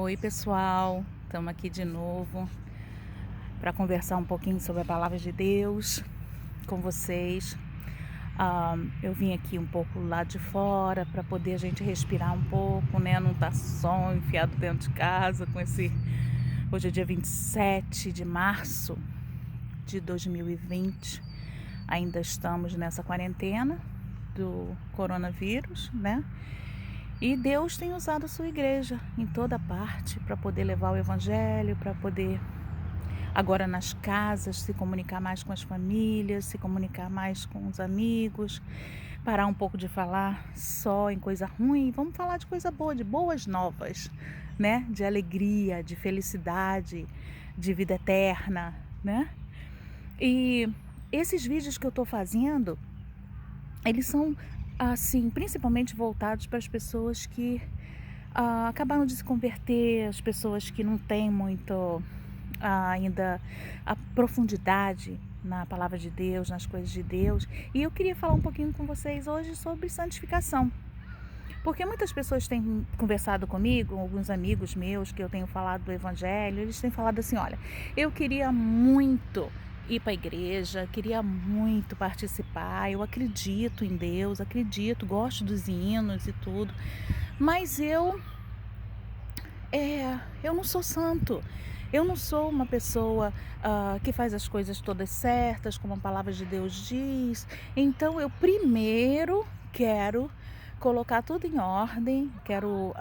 Oi, pessoal, estamos aqui de novo para conversar um pouquinho sobre a palavra de Deus com vocês. Eu vim aqui um pouco lá de fora para poder a gente respirar um pouco, né? Não tá só enfiado dentro de casa com esse. Hoje é dia 27 de março de 2020. Ainda estamos nessa quarentena do coronavírus, né? E Deus tem usado a sua igreja em toda parte para poder levar o evangelho, para poder agora nas casas se comunicar mais com as famílias, se comunicar mais com os amigos, parar um pouco de falar só em coisa ruim, vamos falar de coisa boa, de boas novas, né? De alegria, de felicidade, de vida eterna, né? E esses vídeos que eu estou fazendo, eles são assim, principalmente voltados para as pessoas que acabaram de se converter, as pessoas que não têm muito ainda a profundidade na palavra de Deus, nas coisas de Deus. E eu queria falar um pouquinho com vocês hoje sobre santificação. Porque muitas pessoas têm conversado comigo, alguns amigos meus que eu tenho falado do evangelho, eles têm falado assim, olha, eu queria muito ir para a igreja, queria muito participar, eu acredito em Deus, acredito, gosto dos hinos e tudo, mas eu não sou santo. Eu não sou uma pessoa que faz as coisas todas certas, como a palavra de Deus diz. Então eu primeiro quero colocar tudo em ordem, quero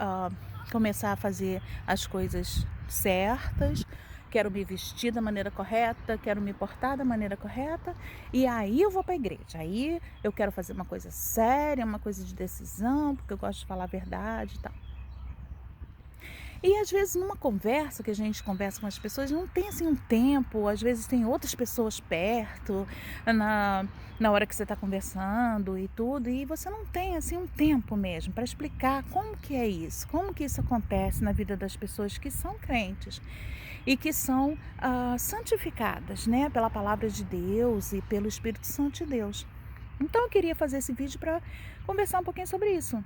começar a fazer as coisas certas, quero me vestir da maneira correta, quero me portar da maneira correta, e aí eu vou para a igreja. Aí eu quero fazer uma coisa séria, uma coisa de decisão, porque eu gosto de falar a verdade e tal. E às vezes numa conversa que a gente conversa com as pessoas, não tem assim um tempo, às vezes tem outras pessoas perto, na hora que você está conversando e tudo, e você não tem assim um tempo mesmo para explicar como que é isso, como que isso acontece na vida das pessoas que são crentes e que são santificadas, né, pela palavra de Deus e pelo Espírito Santo de Deus. Então eu queria fazer esse vídeo para conversar um pouquinho sobre isso.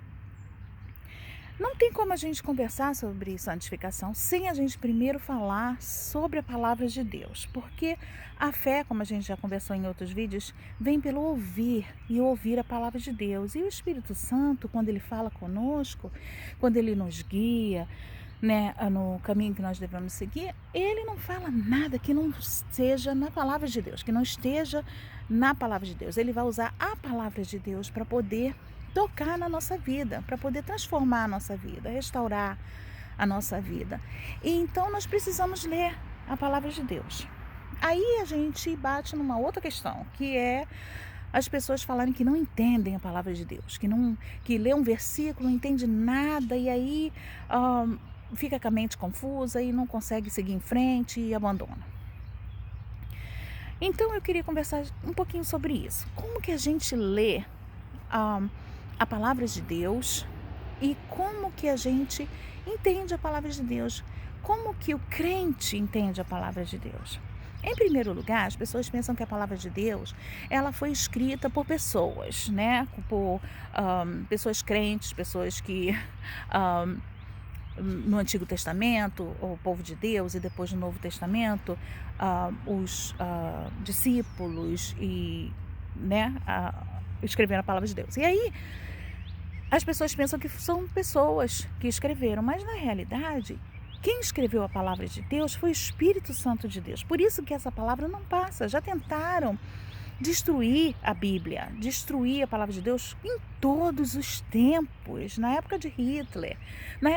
Não tem como a gente conversar sobre santificação sem a gente primeiro falar sobre a palavra de Deus, porque a fé, como a gente já conversou em outros vídeos, vem pelo ouvir e ouvir a palavra de Deus. E o Espírito Santo, quando ele fala conosco, quando ele nos guia, né, no caminho que nós devemos seguir, ele não fala nada que não seja na palavra de Deus, que não esteja na palavra de Deus. Ele vai usar a palavra de Deus para poder tocar na nossa vida, para poder transformar a nossa vida, restaurar a nossa vida. E então nós precisamos ler a palavra de Deus. Aí a gente bate numa outra questão, que é as pessoas falarem que não entendem a palavra de Deus, que lê um versículo, não entende nada e aí fica com a mente confusa e não consegue seguir em frente e abandona. Então eu queria conversar um pouquinho sobre isso. Como que a gente lê a palavra de Deus e como que a gente entende a palavra de Deus, como que o crente entende a palavra de Deus. Em primeiro lugar, as pessoas pensam que a palavra de Deus, ela foi escrita por pessoas, né, por pessoas crentes, pessoas que no Antigo Testamento, o povo de Deus, e depois no Novo Testamento, os discípulos e, né, escreveram a palavra de Deus. E aí as pessoas pensam que são pessoas que escreveram, mas na realidade, quem escreveu a palavra de Deus foi o Espírito Santo de Deus. Por isso que essa palavra não passa. Já tentaram destruir a Bíblia, destruir a palavra de Deus em todos os tempos, na época de Hitler, na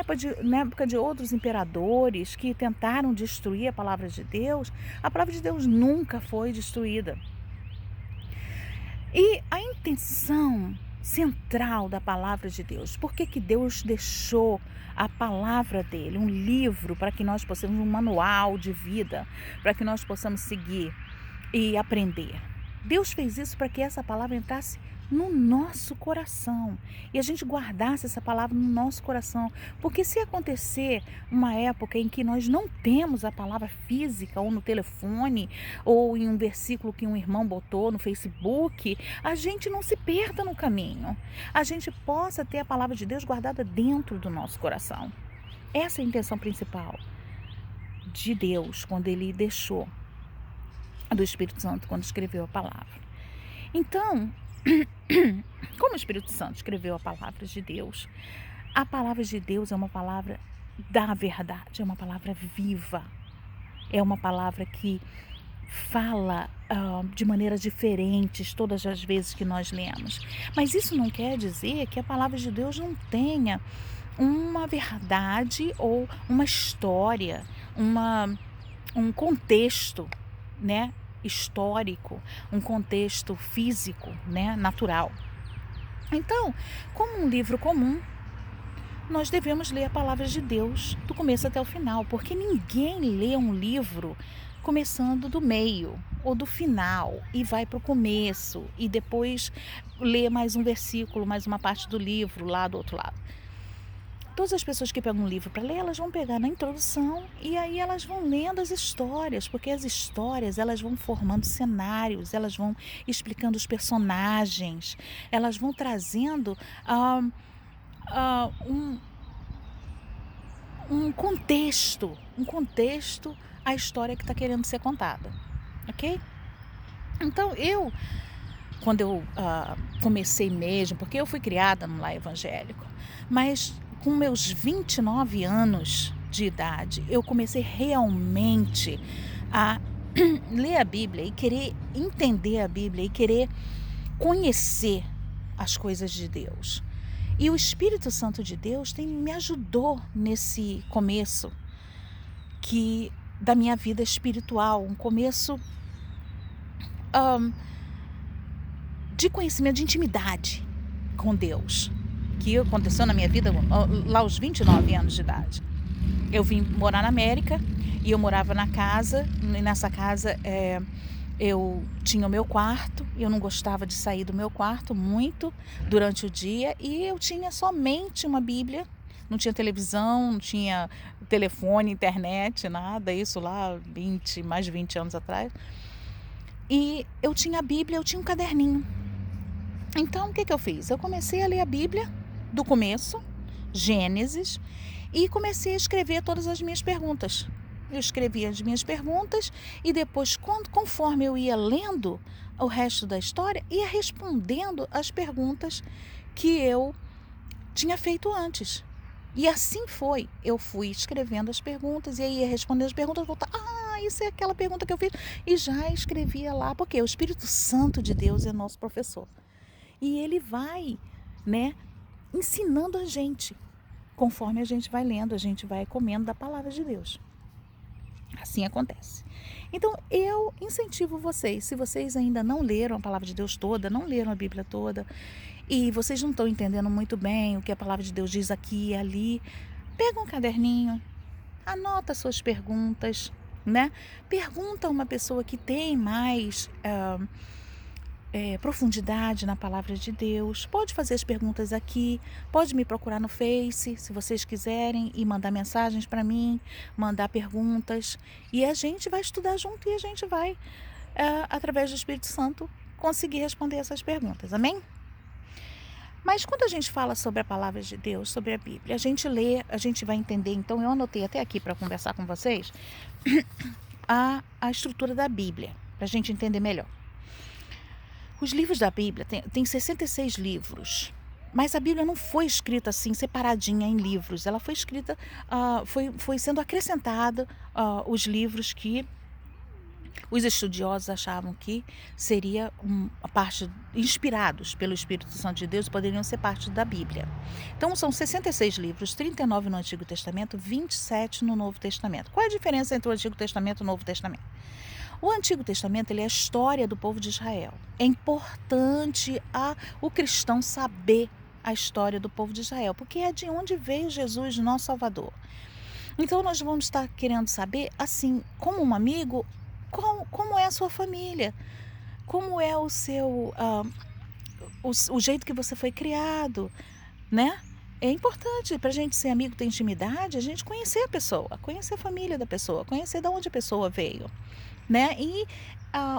época de outros imperadores que tentaram destruir a palavra de Deus nunca foi destruída. E a intenção central da palavra de Deus, por que Deus deixou a palavra dele, um livro para que nós possamos, um manual de vida, para que nós possamos seguir e aprender? Deus fez isso para que essa palavra entrasse no nosso coração e a gente guardasse essa palavra no nosso coração, porque se acontecer uma época em que nós não temos a palavra física ou no telefone ou em um versículo que um irmão botou no Facebook, a gente não se perda no caminho, a gente possa ter a palavra de Deus guardada dentro do nosso coração. Essa é a intenção principal de Deus quando Ele deixou, do Espírito Santo quando escreveu a palavra. Então, como o Espírito Santo escreveu a palavra de Deus, a palavra de Deus é uma palavra da verdade, é uma palavra viva, é uma palavra que fala de maneiras diferentes todas as vezes que nós lemos. Mas isso não quer dizer que a palavra de Deus não tenha uma verdade ou uma história, um contexto, né, histórico, um contexto físico, né, natural. Então, como um livro comum, nós devemos ler a palavra de Deus do começo até o final, porque ninguém lê um livro começando do meio ou do final e vai para o começo e depois lê mais um versículo, mais uma parte do livro lá do outro lado. Todas as pessoas que pegam um livro para ler, elas vão pegar na introdução e aí elas vão lendo as histórias, porque as histórias elas vão formando cenários, elas vão explicando os personagens, elas vão trazendo um contexto à história que está querendo ser contada, ok? Então quando eu comecei mesmo, porque eu fui criada num lar evangélico, mas com meus 29 anos de idade, eu comecei realmente a ler a Bíblia e querer entender a Bíblia e querer conhecer as coisas de Deus. E o Espírito Santo de Deus me ajudou nesse começo da minha vida espiritual, um começo de conhecimento, de intimidade com Deus, que aconteceu na minha vida lá aos 29 anos de idade. Eu vim morar na América e eu morava na casa, e nessa casa eu tinha o meu quarto, eu não gostava de sair do meu quarto muito durante o dia e eu tinha somente uma Bíblia, não tinha televisão, não tinha telefone, internet, nada, isso lá mais de 20 anos atrás. E eu tinha a Bíblia, eu tinha um caderninho. Então, o que eu fiz? Eu comecei a ler a Bíblia do começo, Gênesis, e comecei a escrever todas as minhas perguntas. Eu escrevia as minhas perguntas e depois, conforme eu ia lendo o resto da história, ia respondendo as perguntas que eu tinha feito antes. E assim foi. Eu fui escrevendo as perguntas e aí ia respondendo as perguntas, voltar, isso é aquela pergunta que eu fiz, e já escrevia lá, porque o Espírito Santo de Deus é nosso professor. E ele vai, né, ensinando a gente. Conforme a gente vai lendo, a gente vai comendo da palavra de Deus. Assim acontece. Então, eu incentivo vocês, se vocês ainda não leram a palavra de Deus toda, não leram a Bíblia toda, e vocês não estão entendendo muito bem o que a palavra de Deus diz aqui e ali, pega um caderninho, anota suas perguntas, né? Pergunta a uma pessoa que tem mais profundidade na palavra de Deus. Pode fazer as perguntas aqui, pode me procurar no Face, se vocês quiserem, e mandar mensagens para mim, mandar perguntas, e a gente vai estudar junto e a gente vai, através do Espírito Santo, conseguir responder essas perguntas, amém? Mas quando a gente fala sobre a palavra de Deus, sobre a Bíblia, a gente lê, a gente vai entender. Então eu anotei até aqui para conversar com vocês a estrutura da Bíblia, para a gente entender melhor. Os livros da Bíblia tem 66 livros, mas a Bíblia não foi escrita assim, separadinha em livros. Ela foi escrita, foi sendo acrescentada os livros que os estudiosos achavam que seria a parte, inspirados pelo Espírito Santo de Deus, poderiam ser parte da Bíblia. Então são 66 livros, 39 no Antigo Testamento, 27 no Novo Testamento. Qual é a diferença entre o Antigo Testamento e o Novo Testamento? O Antigo Testamento ele é a história do povo de Israel. É importante o cristão saber a história do povo de Israel, porque é de onde veio Jesus, nosso Salvador. Então nós vamos estar querendo saber, assim, como um amigo, como é a sua família, como é o seu, o jeito que você foi criado, né? É importante para a gente ser amigo, ter intimidade, a gente conhecer a pessoa, conhecer a família da pessoa, conhecer de onde a pessoa veio, né? E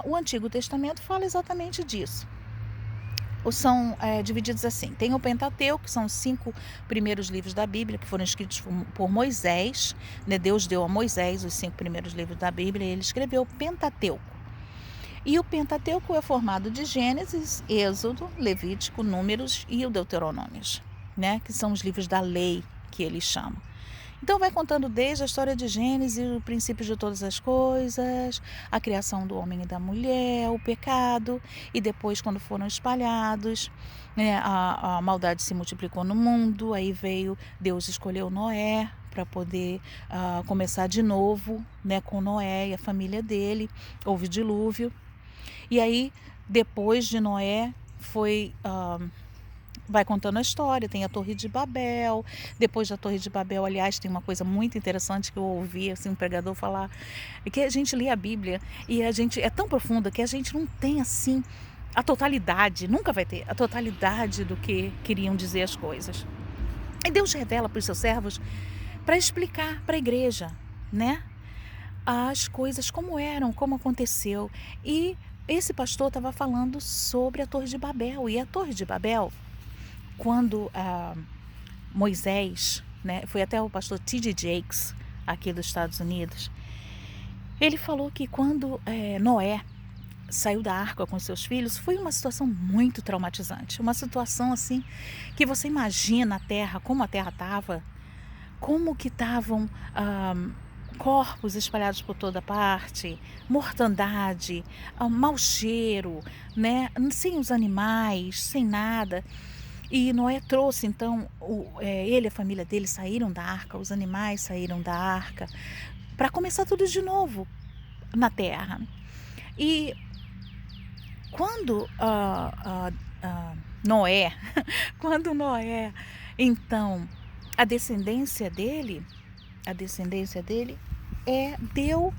o Antigo Testamento fala exatamente disso. são divididos assim. Tem o Pentateuco, que são os 5 primeiros livros da Bíblia, que foram escritos por Moisés, né? Deus deu a Moisés os 5 primeiros livros da Bíblia e ele escreveu o Pentateuco. E o Pentateuco é formado de Gênesis, Êxodo, Levítico, Números e o Deuteronômio, né? Que são os livros da lei que eles chamam. Então vai contando desde a história de Gênesis, o princípio de todas as coisas, a criação do homem e da mulher, o pecado, e depois quando foram espalhados, né, a maldade se multiplicou no mundo, aí Deus escolheu Noé para poder começar de novo, né, com Noé e a família dele, houve dilúvio, e aí depois de Noé vai contando a história, tem a Torre de Babel, depois da Torre de Babel, aliás, tem uma coisa muito interessante que eu ouvi assim, um pregador falar, que a gente lê a Bíblia e a gente é tão profunda que a gente não tem assim a totalidade, nunca vai ter a totalidade do que queriam dizer as coisas. E Deus revela para os seus servos para explicar para a igreja, né, as coisas como eram, como aconteceu. E esse pastor estava falando sobre a Torre de Babel, e a Torre de Babel, quando Moisés, né, foi até o pastor T.D. Jakes, aqui dos Estados Unidos, ele falou que quando Noé saiu da arca com seus filhos, foi uma situação muito traumatizante, uma situação assim, que você imagina a terra, como a terra estava, como que estavam corpos espalhados por toda parte, mortandade, mau cheiro, né, sem os animais, sem nada. E Noé trouxe, então, ele e a família dele saíram da arca, os animais saíram da arca, para começar tudo de novo na terra. E quando Noé, então, a descendência dele deu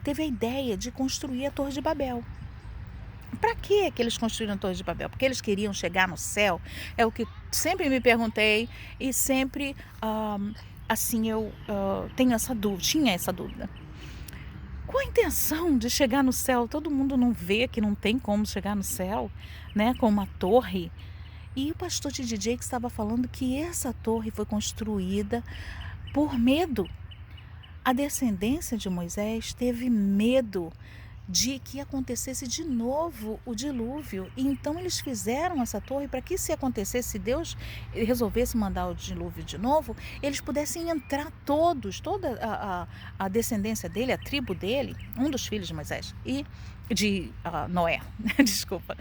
teve a ideia de construir a Torre de Babel. Para que eles construíram a Torre de Babel? Porque eles queriam chegar no céu? É o que sempre me perguntei e sempre, assim, eu tinha essa dúvida. Qual a intenção de chegar no céu? Todo mundo não vê que não tem como chegar no céu, né, com uma torre. E o pastor T.D. que estava falando que essa torre foi construída por medo. A descendência de Moisés teve medo de que acontecesse de novo o dilúvio. E então eles fizeram essa torre para que, se acontecesse, se Deus resolvesse mandar o dilúvio de novo, eles pudessem entrar toda a descendência dele, a tribo dele, um dos filhos de Moisés e de Noé, desculpa,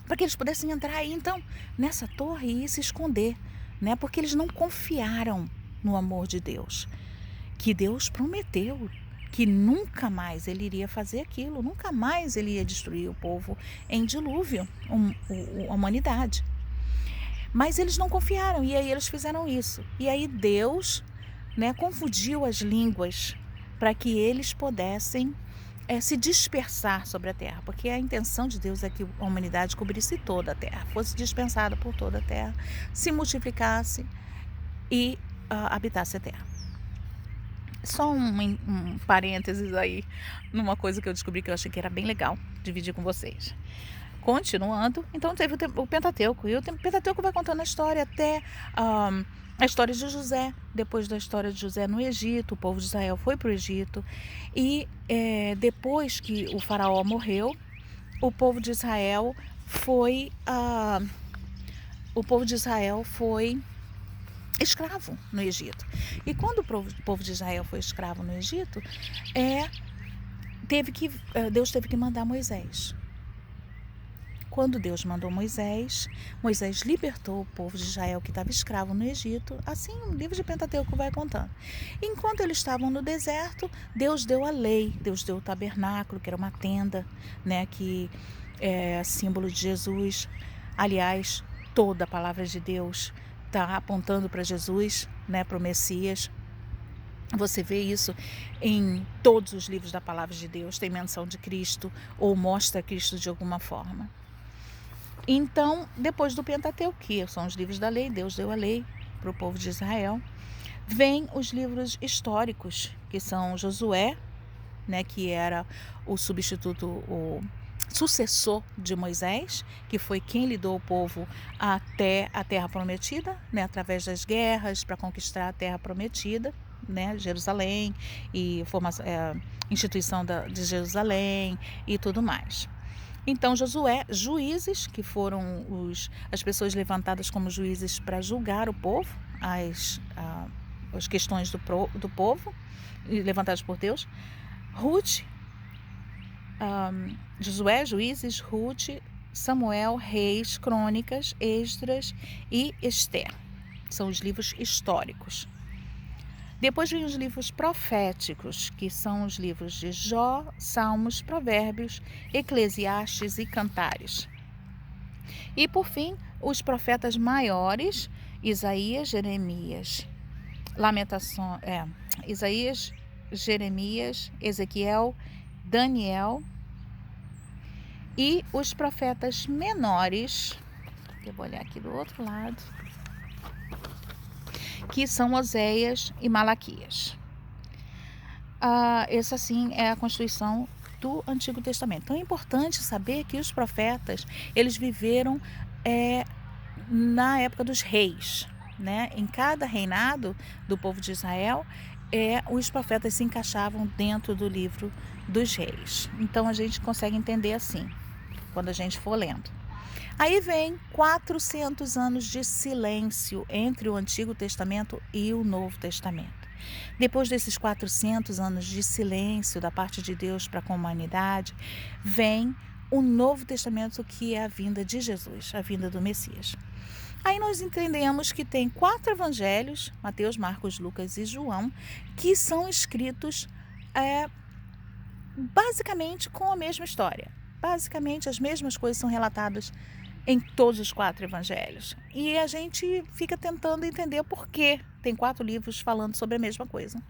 para que eles pudessem entrar aí, então, nessa torre e se esconder, né? Porque eles não confiaram no amor de Deus, que Deus prometeu que nunca mais ele iria fazer aquilo, nunca mais ele ia destruir o povo em dilúvio, a humanidade. Mas eles não confiaram, e aí eles fizeram isso. E aí Deus, né, confundiu as línguas para que eles pudessem se dispersar sobre a terra, porque a intenção de Deus é que a humanidade cobrisse toda a terra, fosse dispensada por toda a terra, se multiplicasse e habitasse a terra. Só um parênteses aí, numa coisa que eu descobri que eu achei que era bem legal dividir com vocês. Continuando, então teve o Pentateuco, e o Pentateuco vai contando a história até a história de José. Depois da história de José no Egito, o povo de Israel foi para o Egito, e depois que o faraó morreu, o povo de Israel foi escravo no Egito. E quando o povo de Israel foi escravo no Egito, Deus teve que mandar Moisés. Quando Deus mandou Moisés libertou o povo de Israel que estava escravo no Egito. Assim o livro de Pentateuco vai contando. Enquanto eles estavam no deserto, Deus deu a lei, Deus deu o tabernáculo, que era uma tenda, né, que é símbolo de Jesus. Aliás, toda a palavra de Deus está apontando para Jesus, né, para o Messias. Você vê isso em todos os livros da palavra de Deus, tem menção de Cristo ou mostra Cristo de alguma forma. Então, depois do Pentateuco, que são os livros da lei, Deus deu a lei para o povo de Israel, vem os livros históricos, que são Josué, né, que era o substituto, sucessor de Moisés, que foi quem liderou o povo até a Terra Prometida, né, através das guerras para conquistar a Terra Prometida, né, Jerusalém e instituição de Jerusalém e tudo mais. Então Josué, juízes, que foram as pessoas levantadas como juízes para julgar o povo, as questões do povo, levantadas por Deus. Ruth, Josué, Juízes, Ruth, Samuel, Reis, Crônicas, Esdras e Esther. São os livros históricos. Depois vem os livros proféticos, que são os livros de Jó, Salmos, Provérbios, Eclesiastes e Cantares. E por fim, os profetas maiores, Isaías, Jeremias, Isaías, Jeremias, Ezequiel, Daniel, e os profetas menores, eu vou olhar aqui do outro lado, que são Oséias e Malaquias. Essa assim é a constituição do Antigo Testamento. Então é importante saber que os profetas, eles viveram na época dos reis, né? Em cada reinado do povo de Israel, os profetas se encaixavam dentro do livro dos reis. Então a gente consegue entender assim, quando a gente for lendo. Aí vem 400 anos de silêncio entre o Antigo Testamento e o Novo Testamento. Depois desses 400 anos de silêncio da parte de Deus para com a humanidade, vem o Novo Testamento, que é a vinda de Jesus, a vinda do Messias. Aí nós entendemos que tem 4 evangelhos, Mateus, Marcos, Lucas e João, que são escritos basicamente com a mesma história. Basicamente as mesmas coisas são relatadas em todos os 4 evangelhos. E a gente fica tentando entender por que tem 4 livros falando sobre a mesma coisa.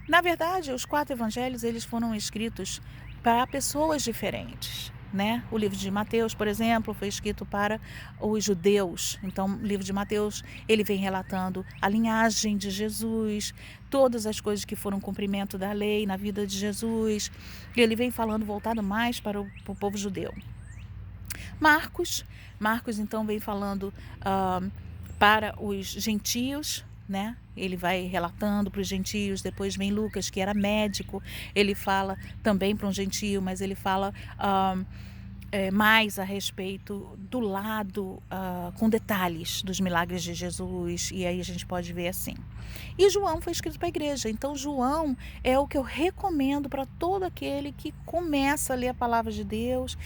Na verdade, os 4 evangelhos, eles foram escritos para pessoas diferentes, né? O livro de Mateus, por exemplo, foi escrito para os judeus. Então, o livro de Mateus, ele vem relatando a linhagem de Jesus, todas as coisas que foram cumprimento da lei na vida de Jesus. Ele vem falando voltado mais para o povo judeu. Marcos, então, vem falando para os gentios, né? Ele vai relatando para os gentios. Depois vem Lucas, que era médico, ele fala também para um gentio, mas ele fala mais a respeito do lado, com detalhes dos milagres de Jesus, e aí a gente pode ver assim. E João foi escrito para a igreja. Então João é o que eu recomendo para todo aquele que começa a ler a palavra de Deus,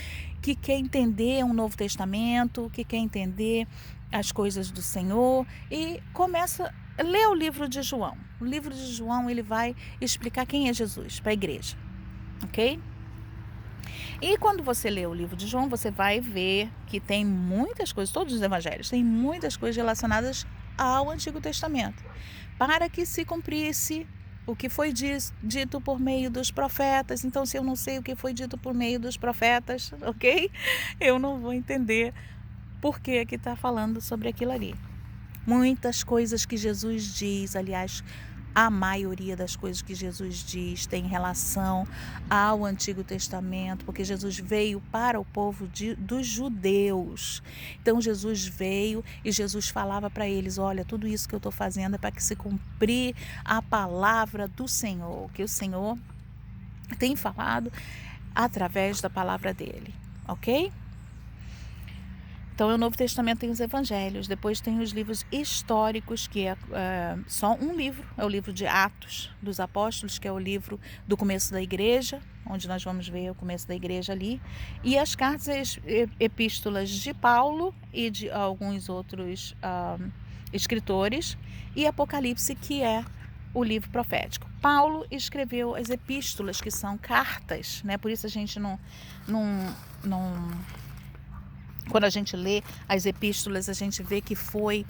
que quer entender um Novo Testamento, que quer entender as coisas do Senhor, e começa a ler o livro de João. O livro de João, ele vai explicar quem é Jesus para a igreja, ok? E quando você lê o livro de João, você vai ver que tem muitas coisas, todos os evangelhos, tem muitas coisas relacionadas ao Antigo Testamento, para que se cumprisse o que foi dito por meio dos profetas. Então, se eu não sei o que foi dito por meio dos profetas, ok? Eu não vou entender por que está falando sobre aquilo ali. Muitas coisas que Jesus diz, aliás, a maioria das coisas que Jesus diz tem relação ao Antigo Testamento, porque Jesus veio para o povo dos judeus. Então Jesus veio e Jesus falava para eles: olha, tudo isso que eu estou fazendo é para que se cumprir a palavra do Senhor, que o Senhor tem falado através da palavra dele, ok? Então, o Novo Testamento tem os evangelhos, depois tem os livros históricos, que é só um livro, é o livro de Atos dos Apóstolos, que é o livro do começo da igreja, onde nós vamos ver o começo da igreja ali, e as cartas e epístolas de Paulo e de alguns outros escritores, e Apocalipse, que é o livro profético. Paulo escreveu as epístolas, que são cartas, né? Por isso a gente não quando a gente lê as epístolas, a gente vê que foi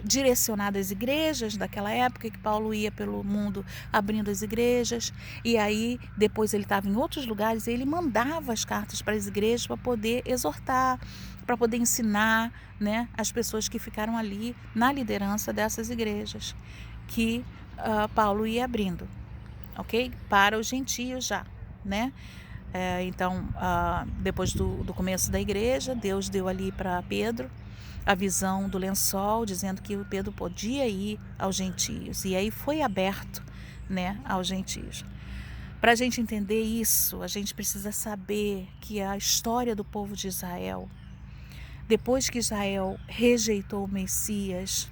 direcionado às igrejas daquela época, que Paulo ia pelo mundo abrindo as igrejas, e aí depois ele estava em outros lugares e ele mandava as cartas para as igrejas para poder exortar, para poder ensinar, né, as pessoas que ficaram ali na liderança dessas igrejas, que Paulo ia abrindo, ok? Para os gentios já, né? Então, depois do começo da igreja, Deus deu ali para Pedro a visão do lençol, dizendo que o Pedro podia ir aos gentios. E aí foi aberto, né, aos gentios. Para a gente entender isso, a gente precisa saber que a história do povo de Israel, depois que Israel rejeitou o Messias,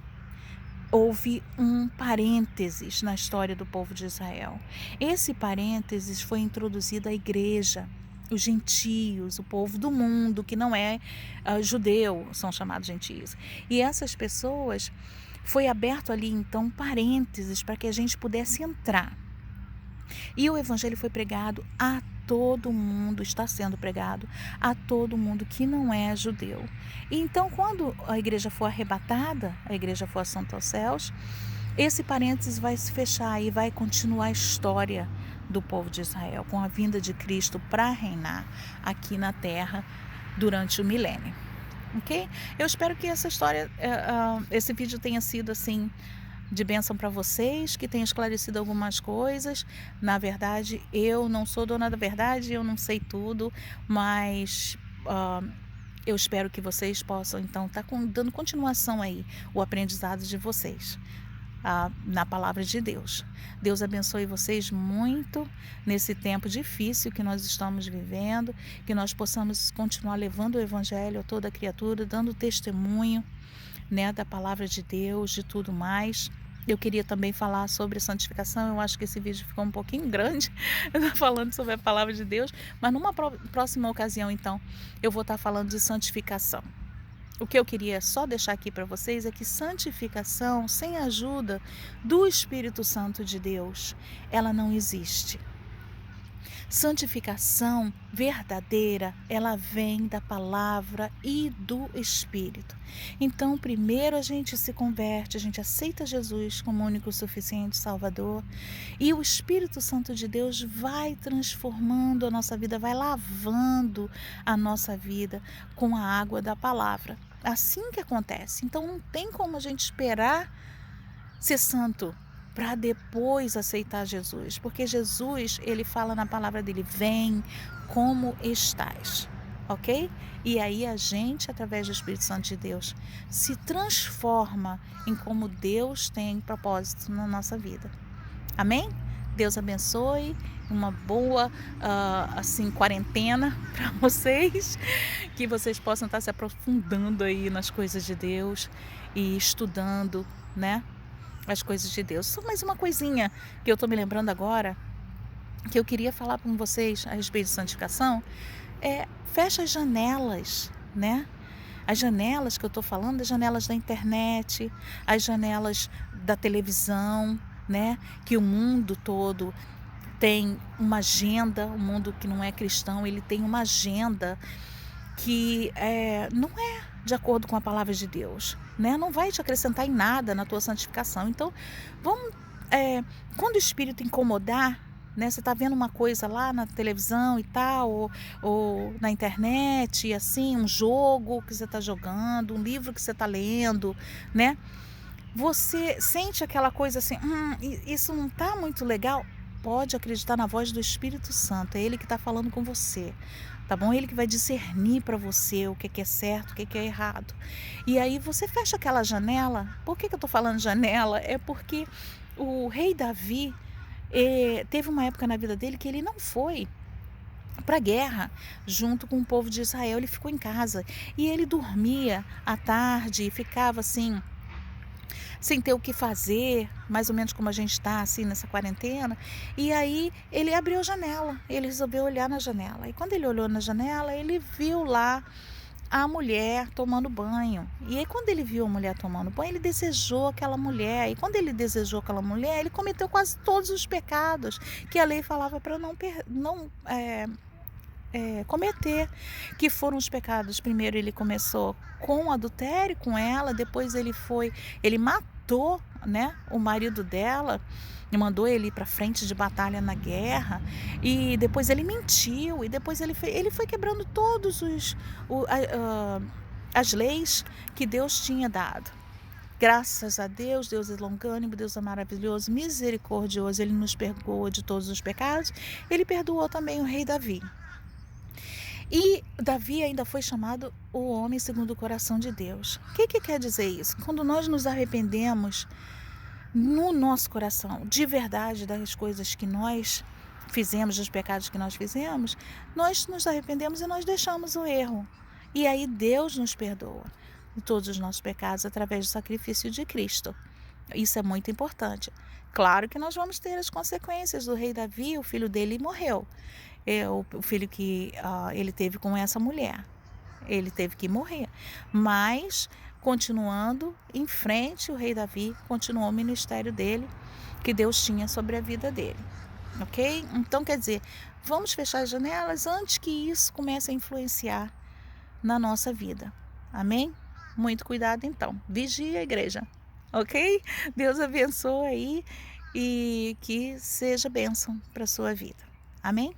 houve um parênteses na história do povo de Israel. Esse parênteses foi introduzido à igreja, os gentios, o povo do mundo que não é judeu, são chamados gentios. E essas pessoas, foi aberto ali então parênteses para que a gente pudesse entrar. E o evangelho foi pregado a todo mundo, está sendo pregado a todo mundo que não é judeu. E então, quando a igreja for arrebatada, a igreja for assunta aos céus, esse parênteses vai se fechar e vai continuar a história do povo de Israel, com a vinda de Cristo para reinar aqui na terra durante o milênio. Ok? Eu espero que essa história, esse vídeo tenha sido assim de bênção para vocês, que tenha esclarecido algumas coisas. Na verdade, eu não sou dona da verdade, eu não sei tudo, mas eu espero que vocês possam então estar dando continuação aí o aprendizado de vocês na palavra de Deus. Deus abençoe vocês muito nesse tempo difícil que nós estamos vivendo, que nós possamos continuar levando o evangelho a toda criatura, dando testemunho, né, da palavra de Deus, de tudo mais. Eu queria também falar sobre santificação. Eu acho que esse vídeo ficou um pouquinho grande falando sobre a palavra de Deus, mas numa próxima ocasião então eu vou estar falando de santificação. O que eu queria só deixar aqui para vocês é que santificação sem a ajuda do Espírito Santo de Deus, ela não existe. Santificação verdadeira, ela vem da palavra e do Espírito. Então, primeiro a gente se converte, a gente aceita Jesus como único, suficiente Salvador, e o Espírito Santo de Deus vai transformando a nossa vida, vai lavando a nossa vida com a água da palavra. Assim que acontece. Então, não tem como a gente esperar ser santo para depois aceitar Jesus, porque Jesus, ele fala na palavra dele, vem como estás, ok? E aí a gente, através do Espírito Santo de Deus, se transforma em como Deus tem propósito na nossa vida. Amém? Deus abençoe, uma boa quarentena para vocês, que vocês possam estar se aprofundando aí nas coisas de Deus e estudando, né, as coisas de Deus. Só mais uma coisinha que eu estou me lembrando agora, que eu queria falar com vocês a respeito de santificação, fecha as janelas, né? As janelas que eu estou falando, as janelas da internet, as janelas da televisão, né? Que o mundo todo tem uma agenda, o mundo que não é cristão, ele tem uma agenda que não é de acordo com a palavra de Deus, né? Não vai te acrescentar em nada na tua santificação. Então, quando o Espírito incomodar, né? Você está vendo uma coisa lá na televisão e tal, ou na internet, assim, um jogo que você está jogando, um livro que você está lendo, né? Você sente aquela coisa assim, isso não está muito legal. Pode acreditar na voz do Espírito Santo, é Ele que está falando com você, tá bom? Ele que vai discernir para você o que é certo, o que é errado. E aí você fecha aquela janela. Por que eu estou falando janela? É porque o rei Davi teve uma época na vida dele que ele não foi para a guerra junto com o povo de Israel, ele ficou em casa e ele dormia à tarde e ficava assim, sem ter o que fazer, mais ou menos como a gente está assim nessa quarentena. E aí ele abriu a janela, ele resolveu olhar na janela. E quando ele olhou na janela, ele viu lá a mulher tomando banho. E aí quando ele viu a mulher tomando banho, ele desejou aquela mulher. E quando ele desejou aquela mulher, ele cometeu quase todos os pecados que a lei falava para não cometer, que foram os pecados. Primeiro ele começou com adultério com ela, depois ele matou, né, o marido dela e mandou ele ir para frente de batalha na guerra, e depois ele mentiu, e depois ele foi quebrando todos as leis que Deus tinha dado. Graças a Deus, Deus é longânimo, Deus é maravilhoso, misericordioso, Ele nos perdoa de todos os pecados. Ele perdoou também o rei Davi. E Davi ainda foi chamado o homem segundo o coração de Deus. O que quer dizer isso? Quando nós nos arrependemos no nosso coração, de verdade, das coisas que nós fizemos, dos pecados que nós fizemos, nós nos arrependemos e nós deixamos o erro. E aí Deus nos perdoa de todos os nossos pecados através do sacrifício de Cristo. Isso é muito importante. Claro que nós vamos ter as consequências do rei Davi, o filho dele morreu. O filho que ele teve com essa mulher. Ele teve que morrer. Mas, continuando em frente, o rei Davi continuou o ministério dele, que Deus tinha sobre a vida dele. Ok? Então, quer dizer, vamos fechar as janelas antes que isso comece a influenciar na nossa vida. Amém? Muito cuidado então. Vigie a igreja. Ok? Deus abençoe aí e que seja bênção para a sua vida. Amém?